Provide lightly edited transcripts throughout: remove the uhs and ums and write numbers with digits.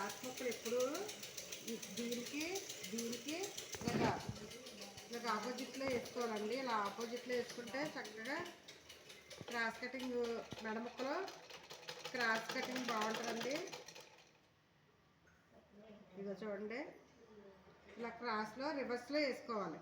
Cross ముక్కలు ఎప్పుడు దీనికి దీనికి ఇలాగా ఇలాగ ఆపోజిట్లో వేసుకోవాలండి. ఇలా ఆపోజిట్లో వేసుకుంటే చక్కగా క్రాస్ కటింగ్ మెడ ముక్కలు క్రాస్ కటింగ్ బాగుంటుందండి. ఇదిగో చూడండి, ఇలా క్రాస్లో రివర్స్లో వేసుకోవాలి.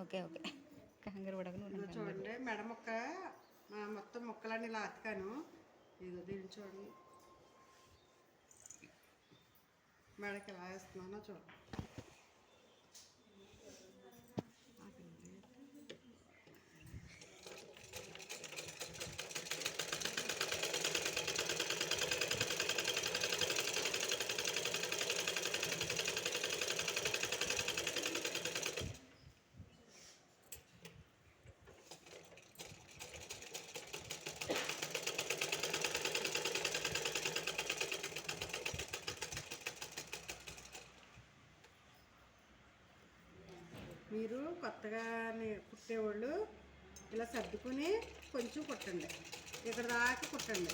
ఓకే ఓకే కంగారు పడకు. చూడండి మెడ ముక్క మొత్తం ముక్కలన్నీ ఇలా అతికాను. ఇదిగో దీన్ని చూడండి, మెడకి ఎలా వేస్తున్నానో చూడండి. మీరు కొత్తగా కుట్టేవాళ్ళు ఇలా సర్దుకుని కొంచెం కుట్టండి, ఇక్కడ దాకా కుట్టండి.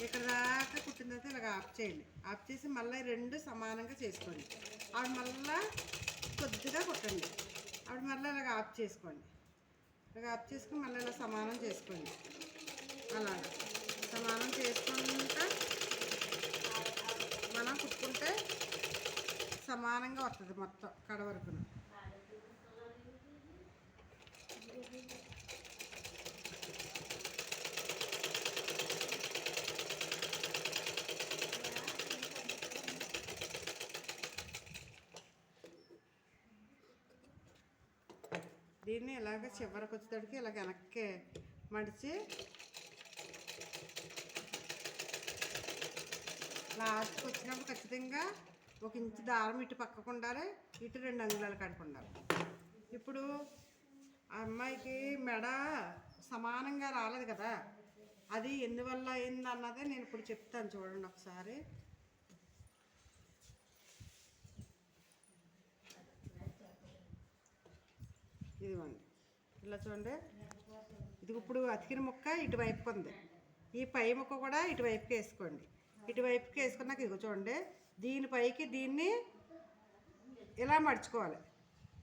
ఇక్కడ దాకా కుట్టిన తర్వాత ఇలాగ ఆఫ్ చేయండి. ఆఫ్ చేసి మళ్ళీ రెండు సమానంగా చేసుకోండి. ఆవిడ మళ్ళీ కొద్దిగా కుట్టండి. ఆవిడ మళ్ళీ ఇలాగ ఆఫ్ చేసుకోండి. ఇలాగ ఆఫ్ చేసుకుని మళ్ళీ ఇలా సమానం చేసుకోండి. అలాగ సమానం చేసుకుంటా మనం కుట్టుకుంటే సమానంగా వస్తుంది మొత్తం కడ వరకు. దీన్ని ఇలాగ చివరికి వచ్చేటడికి ఇలాగ వెనక్కి మడిచి లాస్ట్కి వచ్చినప్పుడు ఖచ్చితంగా 1 ఇంచు దారం ఇటు పక్కకు ఉండాలి, ఇటు 2 అంగుళాలు కడుపు ఉండాలి. ఇప్పుడు ఆ అమ్మాయికి మెడ సమానంగా రాలేదు కదా, అది ఎందువల్ల అయింది అన్నదే నేను ఇప్పుడు చెప్తాను. చూడండి ఒకసారి. ఇదిగోండి, ఇలా చూడండి. ఇది ఇప్పుడు అతికిన ముక్క ఇటువైపుకి ఉంది, ఈ పై ముక్క కూడా ఇటువైపుకి వేసుకోండి. ఇటువైపుకి వేసుకున్నాక ఇదిగో చూడండి, దీనిపైకి దీన్ని ఇలా మడుచుకోవాలి.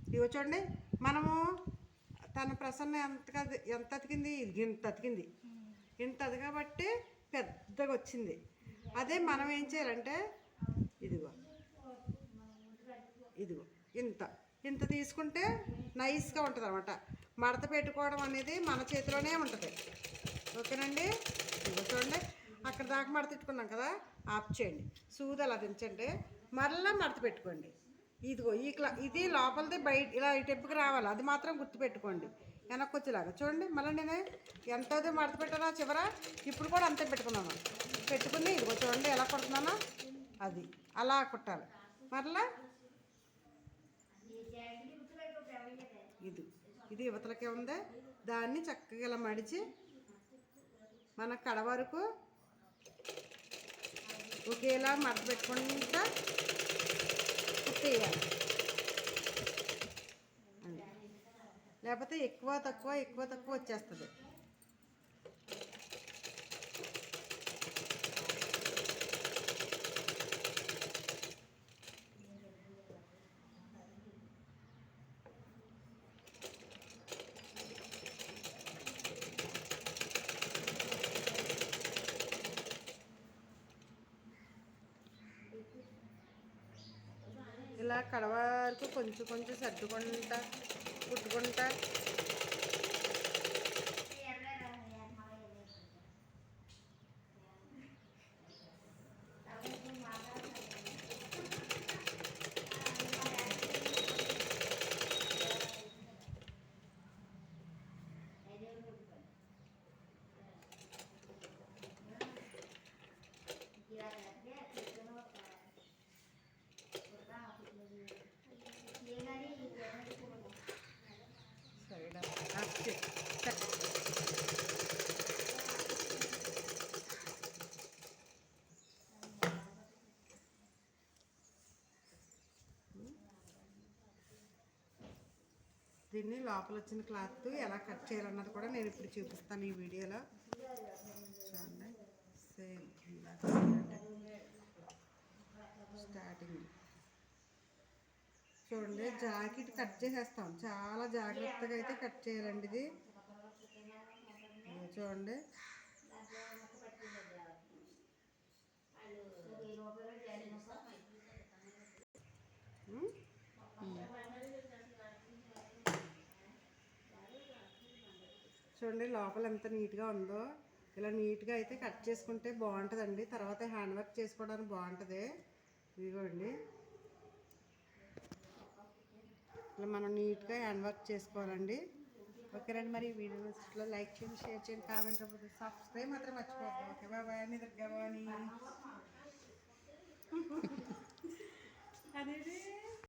ఇదిగో చూడండి, మనము తన ప్రసన్న ఎంత అతికింది, ఇది ఇంత అతికింది, ఇంత అది కాబట్టి పెద్దగా వచ్చింది. అదే మనం ఏం చేయాలంటే ఇదిగో ఇదిగో ఇంత ఇంత తీసుకుంటే నైస్గా ఉంటుంది అనమాట. మడత పెట్టుకోవడం అనేది మన చేతిలోనే ఉంటుంది. ఓకేనండి. ఇదిగో చూడండి, అక్కడ దాకా మడత పెట్టుకున్నాం కదా, ఆఫ్ చేయండి. సూది అలా దించండి, మరలా మడత పెట్టుకోండి. ఇదిగో ఇది లోపలిది బయట ఇలా టెప్పుకి రావాలి, అది మాత్రం గుర్తుపెట్టుకోండి. వెనక్కి వచ్చేలాగా చూడండి. మళ్ళీ నేను ఎంతది మడత పెట్టానో చివర ఇప్పుడు కూడా అంతే పెట్టుకున్నాను. పెట్టుకుని ఇదిగో చూడండి ఎలా కుడుతున్నానో, అది అలా కుట్టాలి. మరలా ఇది యువతలకే ఉందే, దాన్ని చక్కగా ఇలా మడిచి మన కడ వరకు ఒకేలా మడత పెట్టుకుంటా కుట్టేయాలి. లేకపోతే ఎక్కువ తక్కువ వచ్చేస్తుంది. ఇలా కడ వరకు కొంచెం సర్దుకుంటా కుట్టుకుంటా దీన్ని లోపల వచ్చిన క్లాత్ ఎలా కట్ చేయాలన్నది కూడా నేను ఇప్పుడు చూపిస్తాను ఈ వీడియోలో. చూడండి, సేమ్ స్టార్టింగ్ చూడండి, జాకెట్ కట్ చేసేస్తాం. చాలా జాగ్రత్తగా అయితే కట్ చేయాలండి ఇది. చూడండి, చూడండి లోపల ఎంత నీట్గా ఉందో. ఇలా నీట్గా అయితే కట్ చేసుకుంటే బాగుంటుందండి. తర్వాత హ్యాండ్ వర్క్ చేసుకోవడానికి బాగుంటుంది. ఇదిగోండి, ఇలా మనం నీట్గా హ్యాండ్ వర్క్ చేసుకోవాలండి. ఓకేనండి, మరి వీడియో నచ్చినట్లు లైక్ చేయండి, షేర్ చేయండి, కామెంట్ అవ్వదు, సబ్స్క్రైబ్ మాత్రం మర్చిపోద్దు. Okay, bye. నిద్రగా అదేది